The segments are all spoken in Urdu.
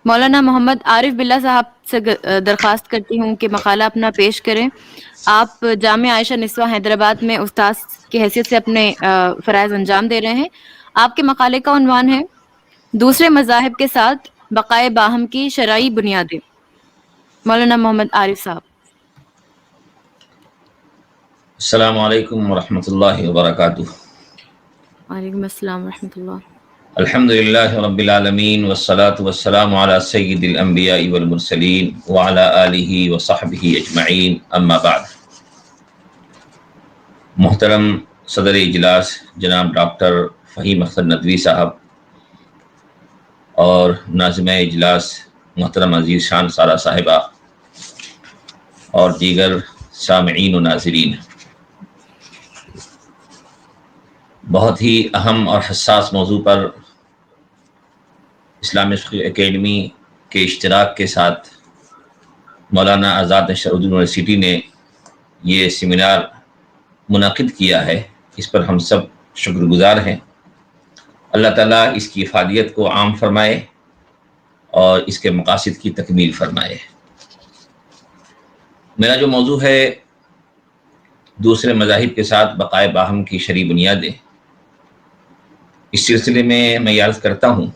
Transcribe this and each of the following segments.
مولانا محمد عارف باللہ صاحب سے درخواست کرتی ہوں کہ مقالہ اپنا پیش کریں۔ آپ جامعہ عائشہ نسواں حیدرآباد میں استاذ کی حیثیت سے اپنے فرائض انجام دے رہے ہیں۔ آپ کے مقالے کا عنوان ہے دوسرے مذاہب کے ساتھ بقائے باہم کی شرعی بنیادیں۔ مولانا محمد عارف صاحب۔ السلام علیکم ورحمۃ اللہ وبرکاتہ۔ وعلیکم السلام ورحمۃ اللہ۔ الحمد للہ رب العالمین والصلاة والسلام علی سید الانبیاء والمرسلین وعلی آلہ وصحبہ اجمعین، اما بعد۔ محترم صدر اجلاس جناب ڈاکٹر فہیم اختر ندوی صاحب اور ناظمہ اجلاس محترم عزیز شان سارہ صاحبہ اور دیگر سامعین و ناظرین، بہت ہی اہم اور حساس موضوع پر اسلامک فقہ اکیڈمی کے اشتراک کے ساتھ مولانا آزاد نشر اردو یونیورسٹی نے یہ سیمینار منعقد کیا ہے۔ اس پر ہم سب شکر گزار ہیں۔ اللہ تعالیٰ اس کی افادیت کو عام فرمائے اور اس کے مقاصد کی تکمیل فرمائے۔ میرا جو موضوع ہے دوسرے مذاہب کے ساتھ بقائے باہم کی شرعی بنیادیں، اس سلسلے میں یہ عرض کرتا ہوں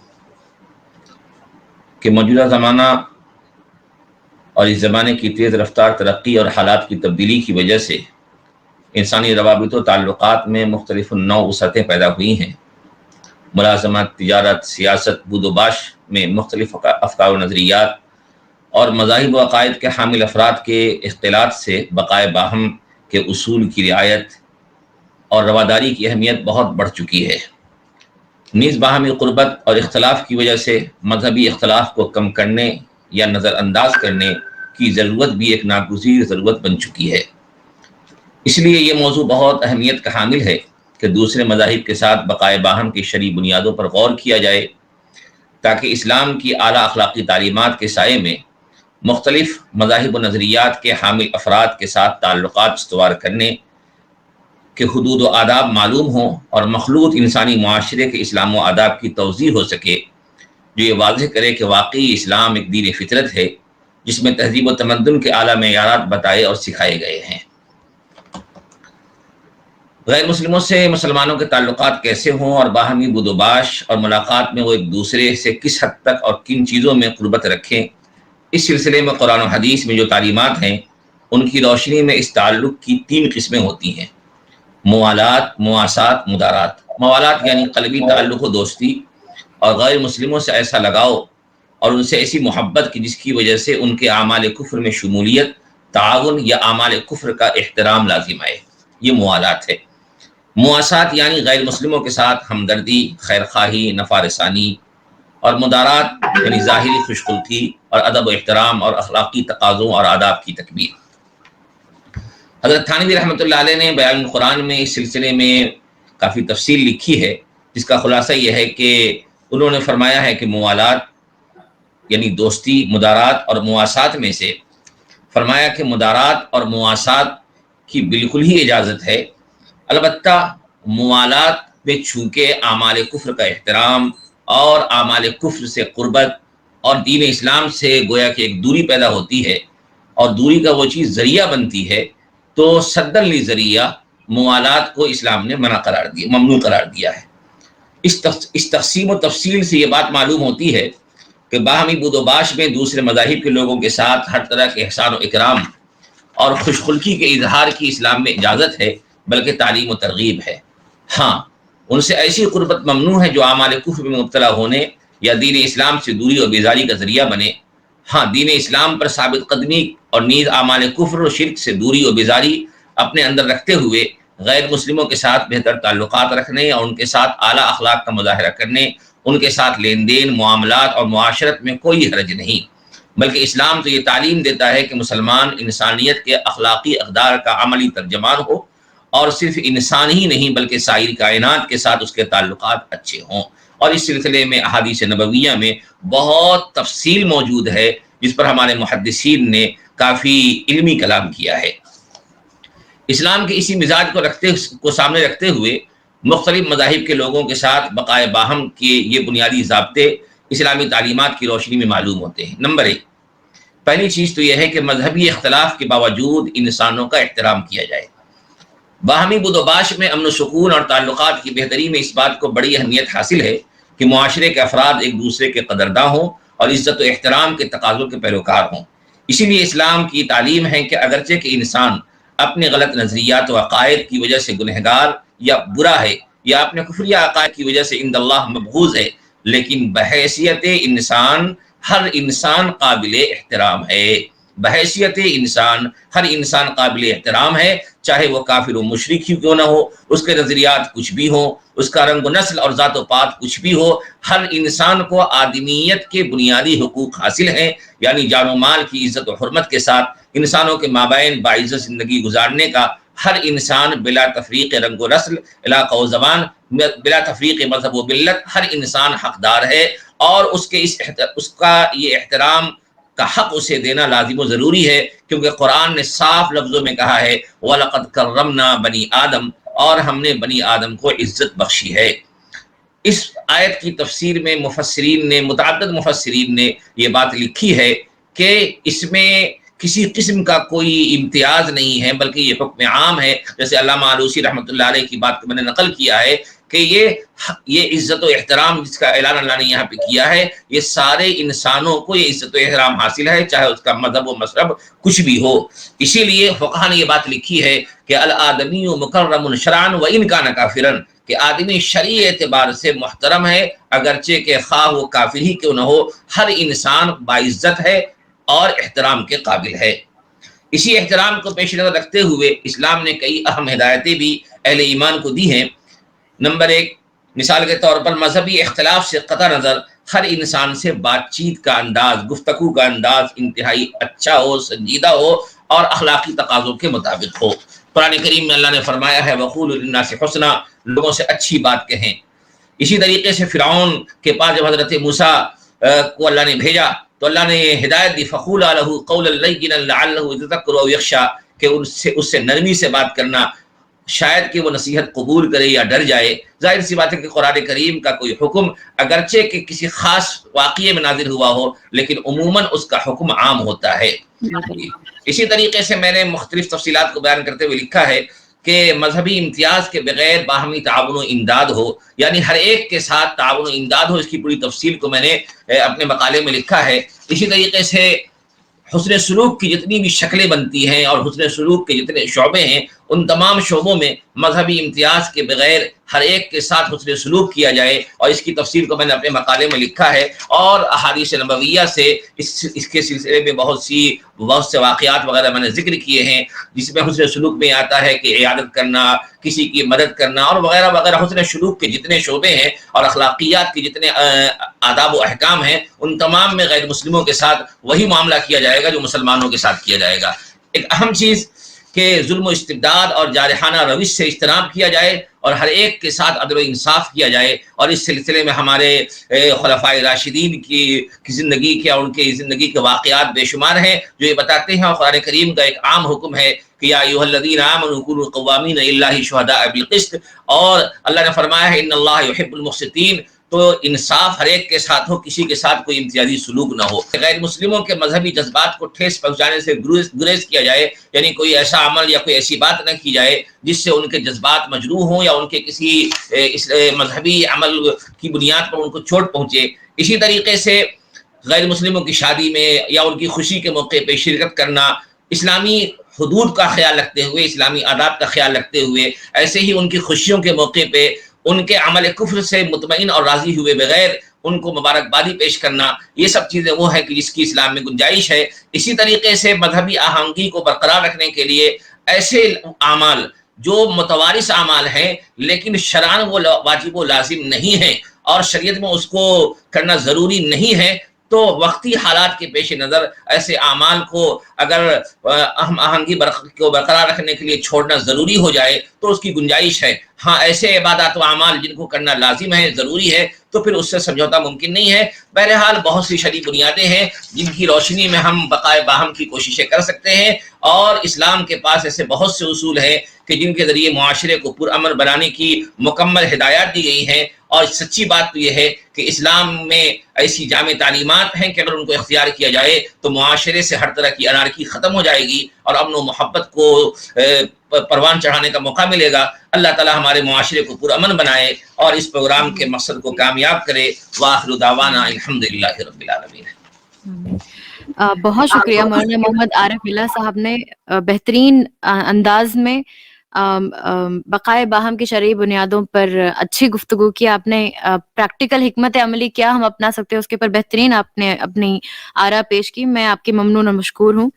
کہ موجودہ زمانہ اور اس زمانے کی تیز رفتار ترقی اور حالات کی تبدیلی کی وجہ سے انسانی روابط و تعلقات میں مختلف نوع وسعتیں پیدا ہوئی ہیں۔ ملازمت، تجارت، سیاست، بود و باش میں مختلف افکار و نظریات اور مذاہب و عقائد کے حامل افراد کے اختلاط سے بقائے باہم کے اصول کی رعایت اور رواداری کی اہمیت بہت بڑھ چکی ہے۔ نیز باہمی قربت اور اختلاف کی وجہ سے مذہبی اختلاف کو کم کرنے یا نظر انداز کرنے کی ضرورت بھی ایک ناگزیر ضرورت بن چکی ہے۔ اس لیے یہ موضوع بہت اہمیت کا حامل ہے کہ دوسرے مذاہب کے ساتھ بقائے باہم کی شرعی بنیادوں پر غور کیا جائے، تاکہ اسلام کی اعلیٰ اخلاقی تعلیمات کے سائے میں مختلف مذاہب و نظریات کے حامل افراد کے ساتھ تعلقات استوار کرنے کے حدود و آداب معلوم ہوں اور مخلوط انسانی معاشرے کے اسلام و آداب کی توضیح ہو سکے، جو یہ واضح کرے کہ واقعی اسلام ایک دین فطرت ہے جس میں تہذیب و تمدن کے اعلیٰ معیارات بتائے اور سکھائے گئے ہیں۔ غیر مسلموں سے مسلمانوں کے تعلقات کیسے ہوں اور باہمی بود و باش اور ملاقات میں وہ ایک دوسرے سے کس حد تک اور کن چیزوں میں قربت رکھیں، اس سلسلے میں قرآن و حدیث میں جو تعلیمات ہیں ان کی روشنی میں اس تعلق کی 3 قسمیں ہوتی ہیں: موالات، مواسات، مدارات۔ موالات یعنی قلبی تعلق و دوستی اور غیر مسلموں سے ایسا لگاؤ اور ان سے ایسی محبت کی جس کی وجہ سے ان کے اعمال کفر میں شمولیت، تعاون یا اعمال کفر کا احترام لازم آئے، یہ موالات ہے۔ مواسات یعنی غیر مسلموں کے ساتھ ہمدردی، خیرخواہی، نفع رسانی، اور مدارات یعنی ظاہری خوشخلقی اور ادب و احترام اور اخلاقی تقاضوں اور آداب کی تکمیل۔ حضرت تھانوی رحمۃ اللہ علیہ نے بیان القرآن میں اس سلسلے میں کافی تفصیل لکھی ہے، جس کا خلاصہ یہ ہے کہ انہوں نے فرمایا ہے کہ موالات یعنی دوستی، مدارات اور مواسات میں سے فرمایا کہ مدارات اور مواسات کی بالکل ہی اجازت ہے، البتہ موالات میں چونکہ اعمال کفر کا احترام اور اعمال کفر سے قربت اور دین اسلام سے گویا کہ ایک دوری پیدا ہوتی ہے اور دوری کا وہ چیز ذریعہ بنتی ہے، تو سدًا لذریعہ موالات کو اسلام نے ممنوع قرار دیا ہے۔ اس تقسیم و تفصیل سے یہ بات معلوم ہوتی ہے کہ باہمی بود و باش میں دوسرے مذاہب کے لوگوں کے ساتھ ہر طرح کے احسان و اکرام اور خوش خلقی کے اظہار کی اسلام میں اجازت ہے، بلکہ تعلیم و ترغیب ہے۔ ہاں، ان سے ایسی قربت ممنوع ہے جو اعمال کفر میں مبتلا ہونے یا دین اسلام سے دوری و بیزاری کا ذریعہ بنے۔ ہاں، دین اسلام پر ثابت قدمی اور نیز اعمال کفر و شرک سے دوری و بیزاری اپنے اندر رکھتے ہوئے غیر مسلموں کے ساتھ بہتر تعلقات رکھنے اور ان کے ساتھ اعلیٰ اخلاق کا مظاہرہ کرنے، ان کے ساتھ لین دین، معاملات اور معاشرت میں کوئی حرج نہیں، بلکہ اسلام تو یہ تعلیم دیتا ہے کہ مسلمان انسانیت کے اخلاقی اقدار کا عملی ترجمان ہو اور صرف انسان ہی نہیں بلکہ سائر کائنات کے ساتھ اس کے تعلقات اچھے ہوں۔ اور اس سلسلے میں احادیث نبویہ میں بہت تفصیل موجود ہے، جس پر ہمارے محدثین نے کافی علمی کلام کیا ہے۔ اسلام کے اسی مزاج کو سامنے رکھتے ہوئے مختلف مذاہب کے لوگوں کے ساتھ بقائے باہم کے یہ بنیادی ضابطے اسلامی تعلیمات کی روشنی میں معلوم ہوتے ہیں۔ نمبر 1، پہلی چیز تو یہ ہے کہ مذہبی اختلاف کے باوجود انسانوں کا احترام کیا جائے۔ باہمی بود و باش میں امن و سکون اور تعلقات کی بہتری میں اس بات کو بڑی اہمیت حاصل ہے کہ معاشرے کے افراد ایک دوسرے کے قدرداں ہوں اور عزت و احترام کے تقاضوں کے پیروکار ہوں۔ اسی لیے اسلام کی تعلیم ہے کہ اگرچہ کہ انسان اپنے غلط نظریات و عقائد کی وجہ سے گنہگار یا برا ہے یا اپنے کفریہ عقائد کی وجہ سے عند اللہ مبغوض ہے، لیکن بحیثیت انسان ہر انسان قابل احترام ہے۔ بحیثیت انسان ہر انسان قابل احترام ہے، چاہے وہ کافر و مشرک ہی کیوں نہ ہو، اس کے نظریات کچھ بھی ہوں، اس کا رنگ و نسل اور ذات و پات کچھ بھی ہو، ہر انسان کو آدمیت کے بنیادی حقوق حاصل ہیں، یعنی جان و مال کی عزت و حرمت کے ساتھ انسانوں کے مابین باعزت زندگی گزارنے کا ہر انسان بلا تفریق رنگ و نسل، علاقہ و زبان، بلا تفریق مذہب و ملت ہر انسان حقدار ہے، اور اس کا یہ احترام کا حق اسے دینا لازم و ضروری ہے، کیونکہ قرآن نے صاف لفظوں میں کہا ہے وَلَقَدْ كَرَّمْنَا بَنِي آدم، اور ہم نے بنی آدم کو عزت بخشی ہے۔ اس آیت کی تفسیر میں متعدد مفسرین نے یہ بات لکھی ہے کہ اس میں کسی قسم کا کوئی امتیاز نہیں ہے، بلکہ یہ حکم عام ہے، جیسے علامہ آلوسی رحمۃ اللہ علیہ کی بات کو میں نے نقل کیا ہے کہ یہ عزت و احترام جس کا اعلان اللہ نے یہاں پہ کیا ہے، یہ سارے انسانوں کو یہ عزت و احترام حاصل ہے، چاہے اس کا مذہب و مذہب کچھ بھی ہو۔ اسی لیے فقہا نے یہ بات لکھی ہے کہ الآدمی مکرم شرعا وان کان کافرا، کہ آدمی شرعی اعتبار سے محترم ہے اگرچہ کہ خواہ وہ کافر ہی کیوں نہ ہو، ہر انسان باعزت ہے اور احترام کے قابل ہے۔ اسی احترام کو پیش نظر رکھتے ہوئے اسلام نے کئی اہم ہدایتیں بھی اہل ایمان کو دی ہیں۔ نمبر 1، مثال کے طور پر مذہبی اختلاف سے قطع نظر ہر انسان سے بات چیت کا انداز، گفتگو کا انداز انتہائی اچھا ہو، سنجیدہ ہو اور اخلاقی تقاضوں کے مطابق ہو۔ قرآن کریم میں اللہ نے فرمایا ہے وَقُولُوا لِلنَّاسِ حُسْنًا، لوگوں سے اچھی بات کہیں۔ اسی طریقے سے فرعون کے پاس جب حضرت موسیٰ کو اللہ نے بھیجا تو اللہ نے ہدایت دی فَقُولَا لَهُ قَوْلًا لَيِّنًا لَعَلَّهُ يَتَذَكَّرُ أَوْ يَخْشَىٰ، کہ اس سے نرمی سے بات کرنا، شاید کہ وہ نصیحت قبول کرے یا ڈر جائے۔ ظاہر سی بات ہے کہ قرآن کریم کا کوئی حکم اگرچہ کہ کسی خاص واقعے میں نازل ہوا ہو، لیکن عموماً اس کا حکم عام ہوتا ہے۔ اسی طریقے سے میں نے مختلف تفصیلات کو بیان کرتے ہوئے لکھا ہے کہ مذہبی امتیاز کے بغیر باہمی تعاون و امداد ہو، یعنی ہر ایک کے ساتھ تعاون و امداد ہو، اس کی پوری تفصیل کو میں نے اپنے مقالے میں لکھا ہے۔ اسی طریقے سے حسن سلوک کی جتنی بھی شکلیں بنتی ہیں اور حسن سلوک کے جتنے شعبے ہیں، ان تمام شعبوں میں مذہبی امتیاز کے بغیر ہر ایک کے ساتھ حسن سلوک کیا جائے، اور اس کی تفصیل کو میں نے اپنے مقالے میں لکھا ہے، اور احادیث نبویہ سے اس کے سلسلے میں بہت سے واقعات وغیرہ میں نے ذکر کیے ہیں، جس میں حسن سلوک میں آتا ہے کہ عیادت کرنا، کسی کی مدد کرنا اور وغیرہ وغیرہ۔ حسن سلوک کے جتنے شعبے ہیں اور اخلاقیات کے جتنے آداب و احکام ہیں، ان تمام میں غیر مسلموں کے ساتھ وہی معاملہ کیا جائے گا جو مسلمانوں کے ساتھ کیا جائے گا۔ ایک اہم چیز کہ ظلم و استبداد اور جارحانہ روش سے اجتناب کیا جائے اور ہر ایک کے ساتھ عدل و انصاف کیا جائے، اور اس سلسلے میں ہمارے خلفائے راشدین کی زندگی کے اور ان کی زندگی کے واقعات بے شمار ہیں جو یہ بتاتے ہیں، اور قرآن کریم کا ایک عام حکم ہے کہ یا ایھا الذین آمنوا کونوا قوامین للہ شہداء بالقسط، اور اللہ نے فرمایا ہے ان اللہ یحب المقسطین، تو انصاف ہر ایک کے ساتھ ہو، کسی کے ساتھ کوئی امتیازی سلوک نہ ہو۔ غیر مسلموں کے مذہبی جذبات کو ٹھیس پہنچانے سے گریز کیا جائے، یعنی کوئی ایسا عمل یا کوئی ایسی بات نہ کی جائے جس سے ان کے جذبات مجروح ہوں یا ان کے کسی مذہبی عمل کی بنیاد پر ان کو چوٹ پہنچے۔ اسی طریقے سے غیر مسلموں کی شادی میں یا ان کی خوشی کے موقع پہ شرکت کرنا اسلامی حدود کا خیال رکھتے ہوئے، اسلامی آداب کا خیال رکھتے ہوئے، ایسے ہی ان کی خوشیوں کے موقع پہ ان کے عمل کفر سے مطمئن اور راضی ہوئے بغیر ان کو مبارکبادی پیش کرنا، یہ سب چیزیں وہ ہیں کہ جس کی اسلام میں گنجائش ہے۔ اسی طریقے سے مذہبی آہنگی کو برقرار رکھنے کے لیے ایسے اعمال جو متوارث اعمال ہیں لیکن شرعاً وہ واجب و لازم نہیں ہیں اور شریعت میں اس کو کرنا ضروری نہیں ہے، تو وقتی حالات کے پیش نظر ایسے اعمال کو اگر ہم آہنگی کو برقرار رکھنے کے لیے چھوڑنا ضروری ہو جائے تو اس کی گنجائش ہے۔ ہاں ایسے عبادات و اعمال جن کو کرنا لازم ہے، ضروری ہے، تو پھر اس سے سمجھوتا ممکن نہیں ہے۔ بہرحال بہت سی شرعی بنیادیں ہیں جن کی روشنی میں ہم بقائے باہم کی کوششیں کر سکتے ہیں، اور اسلام کے پاس ایسے بہت سے اصول ہیں کہ جن کے ذریعے معاشرے کو پرامن بنانے کی مکمل ہدایات دی گئی ہیں، اور سچی بات تو یہ ہے کہ اسلام میں ایسی جامع تعلیمات ہیں کہ اگر ان کو اختیار کیا جائے تو معاشرے سے ہر طرح کی انارکی ختم ہو جائے گی اور امن و محبت کو پروان چڑھانے کا موقع ملے گا. اللہ تعالی ہمارے معاشرے کو پرامن بنائے اور اس پروگرام کے مقصد کو کامیاب کرے. وآخر دعوانا الحمدللہ رب العالمین. بہت شکریہ مولانا محمد عارف بلّہ صاحب نے بہترین انداز میں بقائے باہم کی شرعی بنیادوں پر اچھی گفتگو کی. آپ نے پریکٹیکل حکمت عملی کیا ہم اپنا سکتے ہیں اس کے پر بہترین آپ نے اپنی آرا پیش کی. میں آپ کی ممنون اور مشکور ہوں.